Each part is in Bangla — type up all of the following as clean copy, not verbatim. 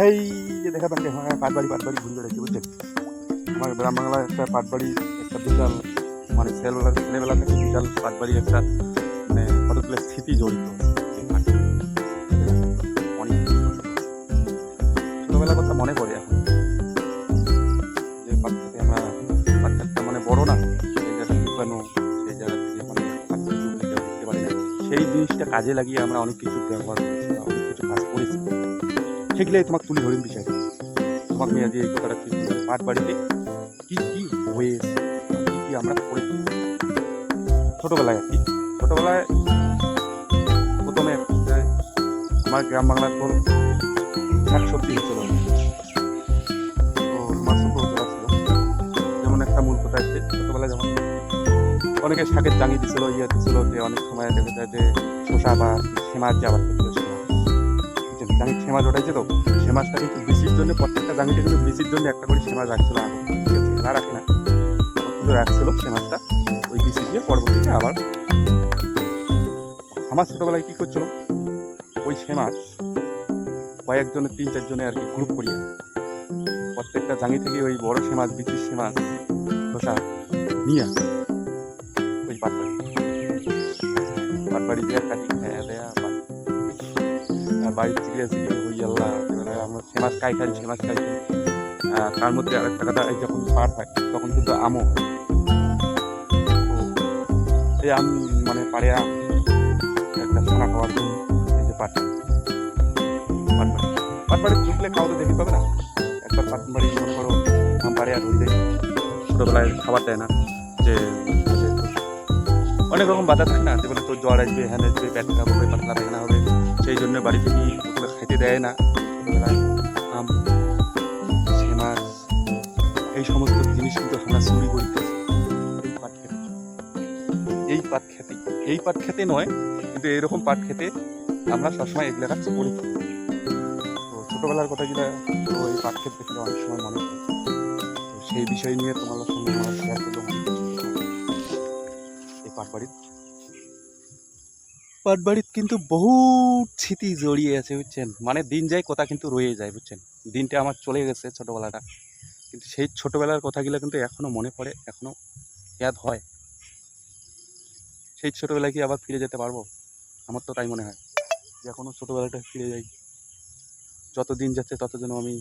এই যে দেখা পাচ্ছে পাটবাড়ি ঘুরে বেড়াচ্ছি বুঝছেন। আমার গ্রাম বাংলায় একটা পাটবাড়ি, একটা বিশাল মানে ছেলেবেলা থেকে বিশাল পাটবাড়ি একটা মানে কতগুলো স্মৃতি জড়িত এই পাটবাড়ি। অনেক ছোটোবেলার কথা মনে পড়ে এখন, যে পাট খেতে আমরা পাট খেতটা মানে বড় না, সেই জায়গাটা শুকানো, সেই জায়গা থেকে মানে পাট দেখতে পারি না, সেই জিনিসটা কাজে লাগিয়ে আমরা অনেক কিছু ব্যবহার করেছি, অনেক কিছু কাজ করেছি। সেগুলোই তোমাকে তুলে ধরিন বিষয়। তোমাকে নিয়ে আজকে এই কথাটা ঠিক পাট বাড়িতে কী কী হয়েছে, কী কী আমরা করেছি ছোটোবেলায় আর কি। ছোটোবেলায় প্রথমে আমার গ্রাম বাংলার তো শাকসবজি হচ্ছিল, তো মাছ চলা ছিল। যেমন একটা মূল কথা হচ্ছে ছোটোবেলায় যখন অনেকে শাকের জাঙি দিছিল, ইয়ে দিছিল, যে অনেক সময় দেখা যায় যে শসা বা সেমার যে আবার করছিল, জাঙি সেমাজ ওঠাইছে, তো সেমাজটা কিন্তু বৃষ্টির জন্য প্রত্যেকটা জাঙিটা কিন্তু বৃষ্টির জন্য একটা করে সেমাজ রাখছিল, না রাখে না রাখছিল সেমাজটা, ওই বৃষ্টি দিয়ে পরবর্তীতে আবার আমার ছোটোবেলায় কী করছিল, ওই সেমাজ কয়েকজনের 3-4 জনে আর কি গ্রুপ করিয়া প্রত্যেকটা জাঙি থেকে ওই বড় সেমাজ, বৃষ্টির সেমাজ শসা নিয়ে ওই পাটবাড়ি দিয়ে কাটি খাইয়া দেয়া বাড়ির চিকিরে চিকিরে হই আল্লাহ, আমরা সেমাজ খাই তার মধ্যে আরেকটা কথা, এই যখন পাট হয় তখন কিন্তু আমও হয়। তো এই আম মানে পাড়ে আম একটা সোনা খাওয়ার জন্য এই যে পাটবাড়ি ঢুকলে কাউকে দেখতে পাবে না। একবার পাটবাড়ি মনে করো আম পাড়ে আর হয়ে যায়, ছোটোবেলায় খাবার দেয় না, যে অনেক রকম বাধা থাকে না, যে বলে তোর জ্বর আসবে, হ্যাঁ আসবে, পেট খারাপ হবে, পাতলা পায়খানা হবে, সেই জন্য বাড়ি থেকে ওগুলো খাইতে দেয় না। ছোটোবেলায় আম, সেমাজ এই সমস্ত জিনিস কিন্তু আমরা চুরি করিতেছি এই পাট খেতে নয়, কিন্তু এইরকম পাট খেতে আমরা সবসময় এগুলো কাজ করেছি। তো ছোটোবেলার কথাগুলো তো এই পাট খেতে দেখলে অনেক সময় মনে পড়ে, তো সেই বিষয় নিয়ে তোমার সঙ্গে আমরা শেয়ার করলাম। এই পাটবাড়ির কিন্তু বহু স্মৃতি জড়িয়ে আছে বুঝছেন, মানে দিন যায় কথা কিন্তু রয়ে যায় বুঝছেন। দিনটা আমার চলে গেছে ছোটোবেলাটা, কিন্তু সেই ছোটোবেলার কথাগুলো কিন্তু এখনও মনে পড়ে, এখনও ইয়াদ হয়। সেই ছোটোবেলায় কি আবার ফিরে যেতে পারবো? আমার তো তাই মনে হয় যে এখনও ছোটোবেলাটা ফিরে যাই। যত দিন যাচ্ছে তত যেন আমি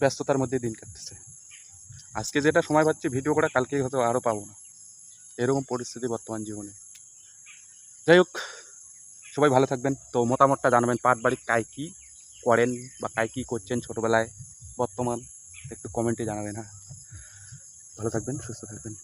ব্যস্ততার মধ্যে দিন কাটতেছে। আজকে যেটা সময় পাচ্ছি ভিডিও করা, কালকে হয়তো আরও পাবো না, এরকম পরিস্থিতি বর্তমান জীবনে। যাই হোক, সবাই ভালো থাকবেন। তো মতামতটা জানাবেন, পাটবাড়ি কায় কী করেন বা কায় কী করছেন ছোটোবেলায়, বর্তমান একটু কমেন্টে জানাবেন। হ্যাঁ, ভালো থাকবেন, সুস্থ থাকবেন।